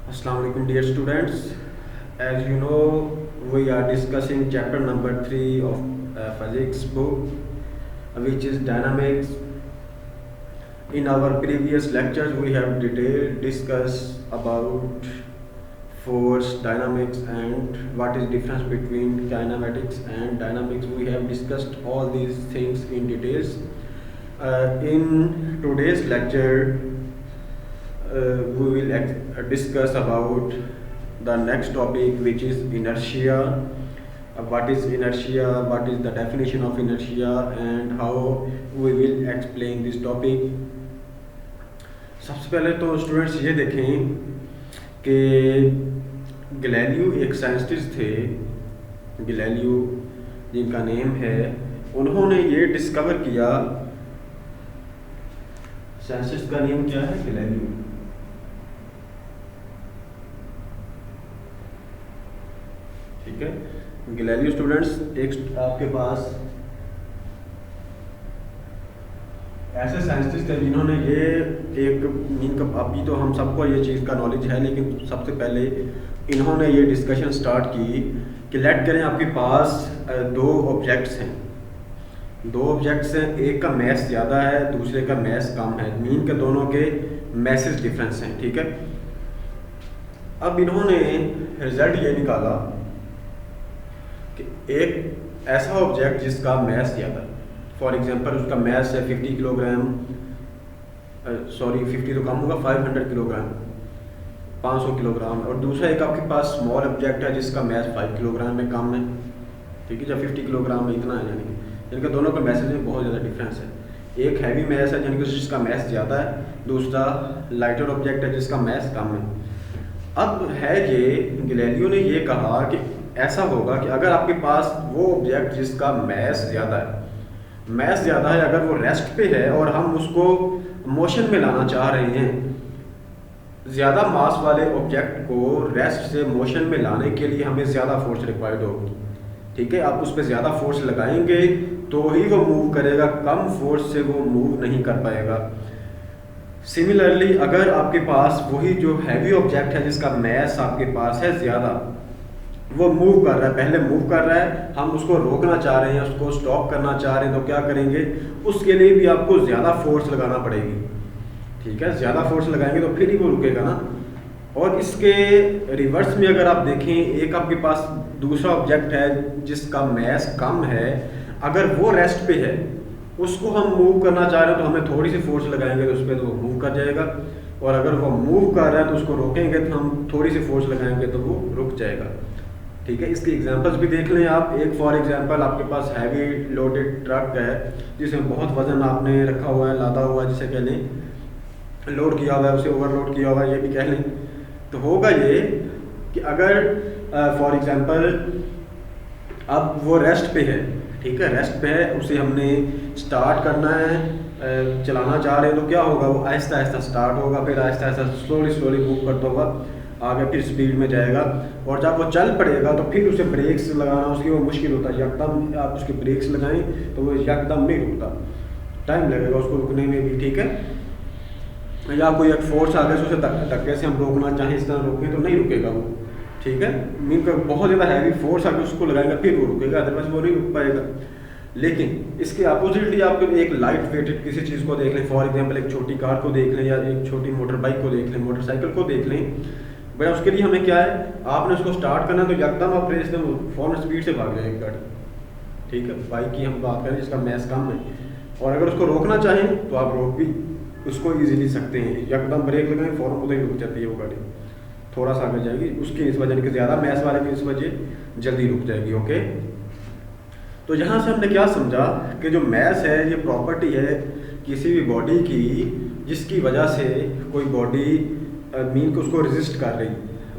Assalamu alaikum dear students. As you know, we are discussing chapter number 3 of physics book, which is dynamics. In our previous lectures, we have detailed discussed about force, dynamics, and what is difference between kinematics and dynamics. We have discussed all these things in details. In today's lecture, we will discuss about the next topic, which is inertia. What is inertia, what is the definition of inertia, and how we will explain this topic. सबसे पहले तो students ये देखें कि Galileo एक scientist थे, Galileo जिनका name है, उन्होंने ये डिस्कवर किया। साइंटिस्ट का नेम क्या है? गैलीलियो। ठीक है, गैलीलियो स्टूडेंट्स एक आपके पास ऐसे साइंटिस्ट थे जिन्होंने ये एक इनका, अभी तो हम सबको ये चीज़ का नॉलेज है, लेकिन सबसे पहले इन्होंने ये डिस्कशन स्टार्ट की कि लेट करें आपके पास दो ऑब्जेक्ट्स हैं, एक का मैस ज़्यादा है, दूसरे का मैस कम है, मीन के दोनों के मैसेज डिफरेंस हैं। ठीक है, अब इन्होंने रिजल्ट ये निकाला कि एक ऐसा ऑब्जेक्ट जिसका मैस ज़्यादा है, फॉर एग्जांपल उसका मैस है 50 किलोग्राम, 50 तो कम होगा, 500 किलोग्राम, 500 किलोग्राम, और दूसरा एक आपके पास स्मॉल ऑब्जेक्ट है जिसका मैस 5 किलोग्राम में कम है। ठीक है, जब 50 किलोग्राम में इतना है, यानी इनके दोनों के मैसेज में बहुत ज़्यादा डिफरेंस है। एक हैवी मैस है यानी कि जिसका मैस ज़्यादा है, दूसरा लाइटर ऑब्जेक्ट है जिसका मैस कम है। अब है ये गैलीलियो ने ये कहा कि ऐसा होगा कि अगर आपके पास वो ऑब्जेक्ट जिसका मैस ज़्यादा है, अगर वो रेस्ट पे है और हम उसको मोशन में लाना चाह रहे हैं, ज़्यादा मास वाले ऑब्जेक्ट को रेस्ट से मोशन में लाने के लिए हमें ज़्यादा फोर्स रिक्वायर्ड होगी। ठीक है, आप उस पर ज़्यादा फोर्स लगाएंगे तो ही वो मूव करेगा, कम फोर्स से वो मूव नहीं कर पाएगा। सिमिलरली अगर आपके पास वही जो हैवी ऑब्जेक्ट है जिसका मैस आपके पास है ज़्यादा, वो मूव कर रहा है, पहले मूव कर रहा है, हम उसको रोकना चाह रहे हैं, उसको स्टॉप करना चाह रहे हैं, तो क्या करेंगे? उसके लिए भी आपको ज़्यादा फोर्स लगाना पड़ेगी। ठीक है, ज़्यादा फोर्स लगाएंगे तो फिर ही वो रुकेगा ना। और इसके रिवर्स में अगर आप देखें, एक आपके पास दूसरा ऑब्जेक्ट है जिसका मैस कम है, अगर वो रेस्ट पे है, उसको हम मूव करना चाह रहे हैं तो हमें थोड़ी सी फोर्स लगाएंगे तो उस पर तो वो मूव कर जाएगा, और अगर वो मूव कर रहा है तो उसको रोकेंगे तो हम थोड़ी सी फोर्स लगाएंगे तो वो रुक जाएगा। ठीक है, इसके एग्जांपल्स भी देख लें आप। एक फॉर एग्जांपल आपके पास हैवी लोडेड ट्रक है जिसमें बहुत वजन आपने रखा हुआ है, लादा हुआ है, जिसे कह लें लोड किया हुआ है, उसे ओवरलोड किया हुआ है, ये भी कह लें। तो होगा ये कि अगर फॉर एग्जांपल अब वो रेस्ट पे है, ठीक है, रेस्ट पे है, उसे हमने स्टार्ट करना है, चलाना चाह रहे हैं, तो क्या होगा? वो आहिस्ता आहिस्ता स्टार्ट होगा, फिर आहिस्ता आहिस्ता स्लोली मूव करता होगा आगे, फिर स्पीड में जाएगा, और जब वो चल पड़ेगा तो फिर उसे ब्रेक्स लगाना उसकी वो मुश्किल होता है। यकदम आप उसके ब्रेक्स लगाएं तो वो यकदम नहीं रुकता, टाइम लगेगा उसको रुकने में भी। ठीक है, या कोई एक फोर्स आ गया उसे धक्के से हम रोकना चाहें, इस तरह रोकें तो नहीं रुकेगा वो। ठीक है, मीन का बहुत ज़्यादा हैवी फोर्स आके उसको लगाएगा फिर वो रुकेगा, अदरवाइज वो नहीं रुक पाएगा। लेकिन इसके अपोजिटली आप एक लाइट वेटेड किसी चीज़ को देख लें, फॉर एग्जांपल एक छोटी कार को देख लें, या एक छोटी मोटर बाइक को देख लें, मोटरसाइकिल को देख लें। भाई उसके लिए हमें क्या है, आपने उसको स्टार्ट करना है तो यकदम आप रेस में फौरन स्पीड से भाग जाएगी गाड़ी। ठीक है, बाइक की हम बात करें जिसका मैस कम है, और अगर उसको रोकना चाहें तो आप रोक भी उसको ईजिली सकते हैं, यकदम ब्रेक लगाएं फ़ौरन उधर ही रुक जाती है वो गाड़ी, थोड़ा सा आगे जाएगी, उसकी इस वजह कि ज़्यादा मैस वाले की इस वजह जल्दी रुक जाएगी। ओके, तो यहाँ से हमने क्या समझा कि जो मैस है ये प्रॉपर्टी है किसी भी बॉडी की जिसकी वजह से कोई बॉडी मीन को उसको रेजिस्ट कर रही,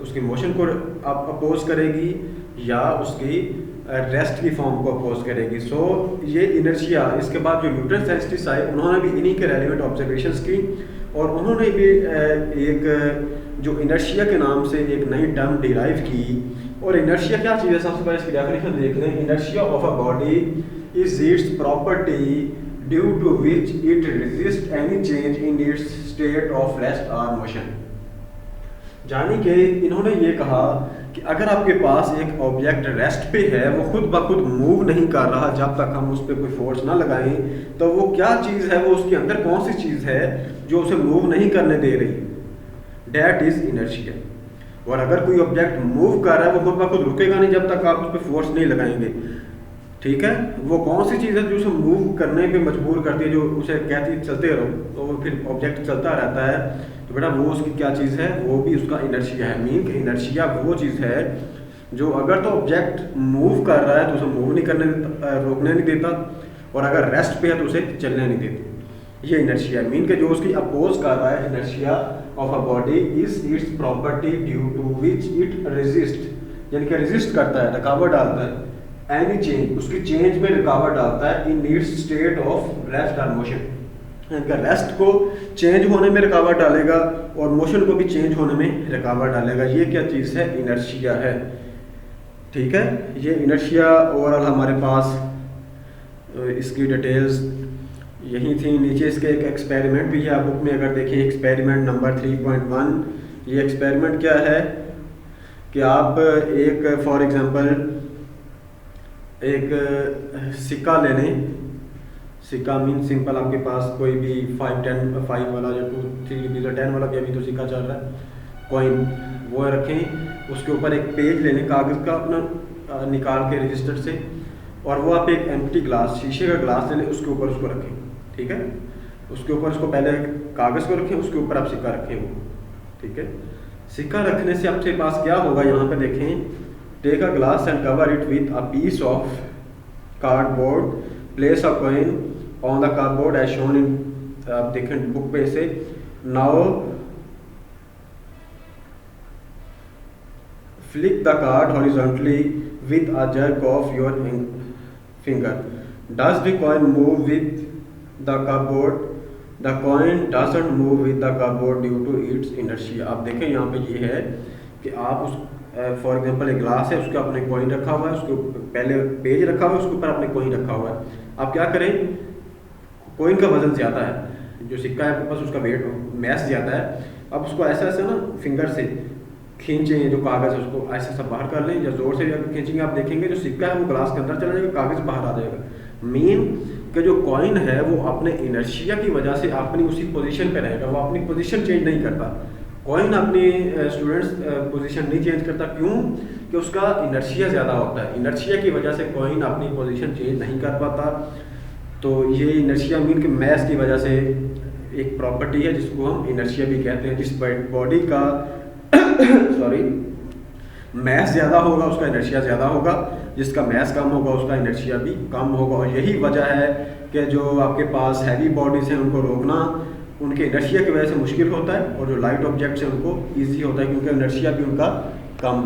उसकी मोशन को अपोज करेगी या उसकी रेस्ट की फॉर्म को अपोज करेगी। सो ये इनर्शिया। इसके बाद जो न्यूटन साइंटिस्ट आए उन्होंने भी इन्हीं के रेलिवेंट ऑब्जर्वेशंस की, और उन्होंने भी एक जो इनर्शिया के नाम से एक नई टर्म डिराइव की। और इनर्शिया क्या चीज़ है? सबसे पहले इसकी डेफिनेशन देख लें। Inertia of a body is its property due to which it resist any change in its state of rest और मोशन। यानी कि इन्होंने ये कहा कि अगर आपके पास एक ऑब्जेक्ट रेस्ट पे है, वो खुद ब खुद मूव नहीं कर रहा जब तक हम उस पर कोई फोर्स ना लगाएं, तो वो क्या चीज़ है, वो उसके अंदर कौन सी चीज़ है जो उसे मूव नहीं करने दे रही, डैट इज़ इनर्शिया। और अगर कोई ऑब्जेक्ट मूव कर रहा है, वो खुद ब खुद रुकेगा नहीं जब तक आप उस पर फोर्स नहीं लगाएंगे। ठीक है, वो कौन सी चीज़ है जो उसे मूव करने पे मजबूर करती है, जो उसे कहती है चलते रहो, तो वो फिर ऑब्जेक्ट चलता रहता है। तो बेटा वो उसकी क्या चीज़ है, वो भी उसका इनर्शिया है। मीन कि इनर्शिया वो चीज़ है जो अगर तो ऑब्जेक्ट मूव कर रहा है तो उसे मूव नहीं करने रोकने नहीं देता, और अगर रेस्ट पे है तो उसे चलने नहीं देती। ये इनर्शिया है। मीन कि जो उसकी अपोज कर रहा है, inertia of a body is its property due to which it resist, यानी कि रेजिस्ट करता है, रुकावट डालता है एनी चेंज, उसकी चेंज में रुकावट डालता है इन इट्स स्टेट ऑफ रेस्ट और मोशन। रेस्ट को चेंज होने में रुकावट डालेगा और मोशन को भी चेंज होने में रुकावट डालेगा। ये क्या चीज़ है, इनर्शिया है। ठीक है, ये इनर्शिया ओवरऑल हमारे पास इसकी डिटेल्स यही थी। नीचे इसके एक एक्सपेरिमेंट भी है आप बुक में अगर देखें, एक्सपेरिमेंट नंबर 3.1। ये एक्सपेरिमेंट क्या है कि आप एक फॉर एग्जांपल एक सिक्का ले लें। सिक्का मीन सिंपल, आपके पास कोई भी 5, 10, 5 वाला या 2, 3 रुपीज़ 10 वाला भी अभी तो सिक्का चल रहा है, कॉइन, वो रखें। उसके ऊपर एक पेज ले लें कागज़ का अपना निकाल के रजिस्टर से, और वो आप एक एम्प्टी ग्लास, शीशे का ग्लास ले लें, उसके ऊपर उसको रखें। ठीक है, उसके ऊपर उसको पहले कागज़ को रखें, उसके ऊपर आप सिक्का रखें वो। ठीक है, सिक्का रखने से आपके पास क्या होगा, यहाँ पे देखें, take a glass and cover it with a piece of cardboard, place a coin on the cardboard as shown in, आप देखें बुक पे से। Now flick the card horizontally with a jerk of your finger. Does the coin move with the cardboard? The coin doesn't move with the cardboard due to its inertia. आप देखें यहाँ पे ये है कि आप उस फॉर एग्जांपल एक ग्लास है, उसके आपने कॉइन रखा हुआ है, उसके पहले पेज रखा हुआ है, उसके ऊपर आपने कॉइन रखा हुआ है। आप क्या करें, कॉइन का वजन ज़्यादा है, जो सिक्का है आपके पास उसका वेट मैस ज़्यादा है। अब उसको ऐसा ऐसा ना फिंगर से खींचें, जो कागज़ है उसको ऐसे ऐसा बाहर कर लें, या ज़ोर से भी अगर खींचेंगे आप देखेंगे जो सिक्का है वो ग्लास के अंदर चला जाएगा, कागज़ बाहर आ जाएगा। मीन कि जो कॉइन है वो अपने इनर्शिया की वजह से अपनी उसी पोजीशन पे रहेगा, वो अपनी पोजीशन चेंज नहीं करता। कॉइन अपनी स्टूडेंट्स पोजीशन नहीं चेंज करता, क्यों कि उसका इनर्शिया ज़्यादा होता है। इनर्शिया की वजह से कॉइन अपनी पोजीशन चेंज नहीं कर पाता। तो ये इनर्शिया मीन कि मैस की वजह से एक प्रॉपर्टी है जिसको हम इनर्शिया भी कहते हैं। जिस बॉडी का सॉरी मैस ज़्यादा होगा उसका इनर्शिया ज़्यादा होगा, जिसका मैस कम होगा उसका इनर्शिया भी कम होगा। और यही वजह है कि जो आपके पास हैवी बॉडीज़ हैं उनको रोकना उनके इनर्शिया की वजह से मुश्किल होता है, और जो लाइट ऑब्जेक्ट्स हैं उनको ईजी होता है क्योंकि इनर्शिया भी उनका कम हो